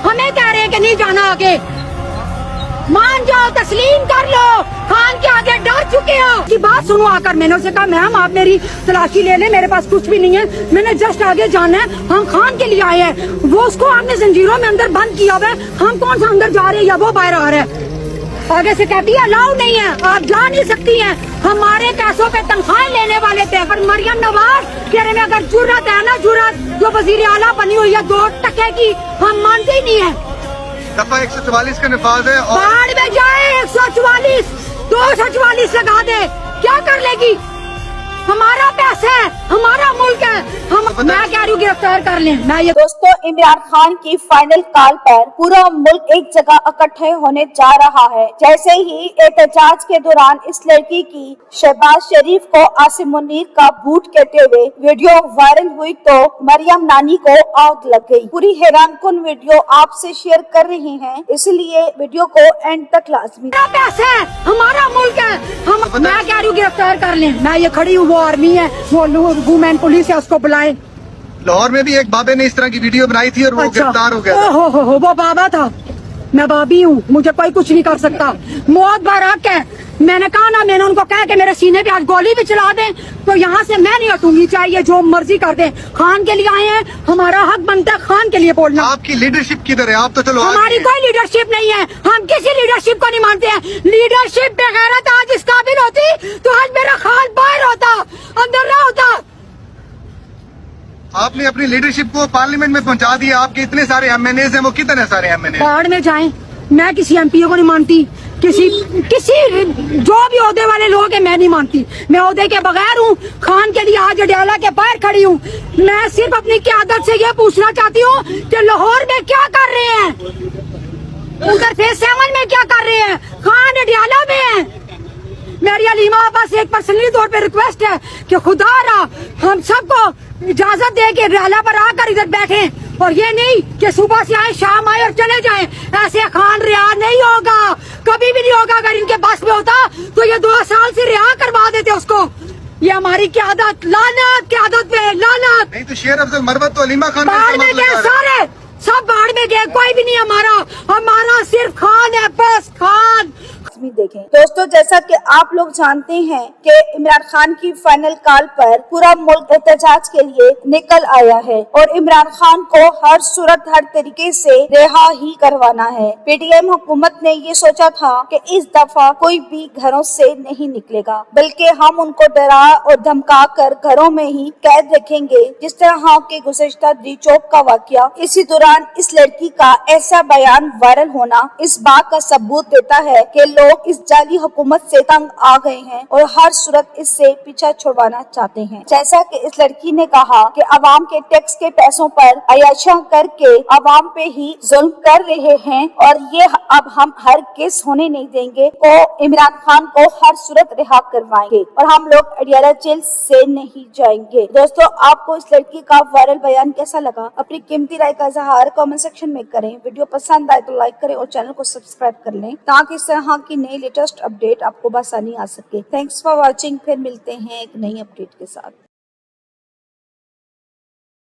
हमें कह रहे हैं कि नहीं जाना आगे। मान जाओ, तस्लीम कर लो, खान के आगे डर चुके हो। की बात सुनो आकर, मैंने उसे कहा मैम आप मेरी तलाशी ले लें, मेरे पास कुछ भी नहीं है, मैंने जस्ट आगे जाना है, हम खान के लिए आए हैं। वो उसको आपने जंजीरों में अंदर बंद किया हुआ है, हम कौन सा अंदर जा रहे हैं या वो बाहर आ रहा है। आगे से कहती है अलाउ नहीं है, आप जा नहीं सकती हैं, हमारे पैसों पे तनख्वाहें लेने वाले थे। पर मरियम नवाज तेरे में अगर जुर्रत है ना, जुर्रत जो वजीर आला बनी हुई है 2 टके की, हम मानते ही नहीं है। दफा 144 का नफाज है और बाढ़ में जाए 144 244 लगा दे, क्या कर लेगी। हमारा पैसा है, हमारा मुल्क है, मैं कह रही हूँ गिरफ्तार कर लें। मैं ये दोस्तों, इमरान खान की फाइनल कॉल पर पूरा मुल्क एक जगह इकट्ठे होने जा रहा है। जैसे ही एहतजाज के दौरान इस लड़की की शहबाज शरीफ को आसिम मुनीर का बूट कहते हुए वीडियो वायरल हुई तो मरियम नानी को आग लग गई। पूरी हैरानकुन वीडियो आपसे शेयर कर रहे हैं, इसलिए वीडियो को एंड तक लाजमी। हमारा पैसा है, हमारा मुल्क है, मैं कह रही हूँ गिरफ्तार कर लें। मैं ये खड़ी हूँ, वो आर्मी है, वो वुमेन पुलिस है, उसको बुलाए। लाहौर में भी एक बाबे ने इस तरह की वीडियो बनाई थी और वो गिरफ्तार हो गया था। हो वो बाबा था, मैं बाबी हूँ, मुझे कोई कुछ नहीं कर सकता। मौत बाराक है, मैंने कहा ना, मैंने उनको कहा कि मेरे सीने पे आज गोली भी चला दें तो यहाँ से मैं नहीं हटूंगी, चाहिए जो मर्जी कर दें। खान के लिए आए हैं, हमारा हक बनता है खान के लिए बोलना। आपकी लीडरशिप किधर है? आप तो चलो हमारी कोई लीडरशिप नहीं है, हम किसी लीडरशिप को नहीं मानते हैं। लीडरशिप बगैरत आज इस काबिल होती तो आज मेरा खान बाहर होता, अंदर ना होता। आपने अपनी लीडरशिप को पार्लियामेंट में पहुंचा दिया। आपके इतने सारे एमएनए हैं, वो कितने सारे एमएनए? बाढ़ में जाएं, मैं किसी एमपी को नहीं मानती, किसी जो भी ओहदे वाले लोग हैं मैं नहीं मानती। मैं ओहदे के बगैर हूँ, खान के लिए आज अडयाला के बाहर खड़ी हूँ। मैं सिर्फ अपनी क़यादत से ये पूछना चाहती हूँ कि लाहौर में क्या कर रहे हैं, उधर फेज 7 में क्या कर रहे हैं, खान अडयाला में है। मेरी अलीमा बस एक पर्सनली तौर पे रिक्वेस्ट है कि खुदा रहा हम सबको इजाजत दे के अडयाला पर आकर इधर बैठे, और ये नहीं कि सुबह से आए शाम आए और चले जाएं। ऐसे खान रिहा नहीं होगा, कभी भी नहीं होगा। अगर इनके पास में होता तो ये 2 साल से रिहा करवा देते उसको। ये हमारी क़यादत, लानत क़यादत पे लानत। नहीं तो शेर अफजल मरवत तो अलीमा खान बाढ़ में गए, सारे सब बाढ़ में गए, कोई भी नहीं हमारा सिर्फ खान है, बस खान। देखें दोस्तों, जैसा कि आप लोग जानते हैं कि इमरान खान की फाइनल कॉल पर पूरा मुल्क एहतजाज के लिए निकल आया है और इमरान खान को हर सूरत हर तरीके से रिहा ही करवाना है। पीटीएम हुकूमत ने ये सोचा था कि इस दफा कोई भी घरों से नहीं निकलेगा, बल्कि हम उनको डरा और धमका कर घरों में ही कैद रखेंगे, जिस तरह के गुज़श्ता चौक का वाकया। इसी दौरान इस लड़की का ऐसा बयान वायरल होना इस बात का सबूत देता है कि लोग इस जाली हुकूमत से तंग आ गए हैं और हर सूरत इससे पीछा छुड़वाना चाहते हैं। जैसा कि इस लड़की ने कहा कि अवाम के टैक्स के पैसों पर अयाशा करके अवाम पे ही जुल्म कर रहे हैं और ये अब हम हर केस होने नहीं देंगे, तो इमरान खान को हर सूरत रिहा करवाएंगे और हम लोग अडयाला जेल से नहीं जाएंगे। दोस्तों, आपको इस लड़की का वायरल बयान कैसा लगा? अपनी कीमती राय का इजहार कमेंट सेक्शन में करें। वीडियो पसंद आए तो लाइक करें और चैनल को सब्सक्राइब कर लें ताकि इस तरह की नई लेटेस्ट अपडेट आपको बआसानी आ सके। Thanks for watching. फिर मिलते हैं एक नई अपडेट के साथ।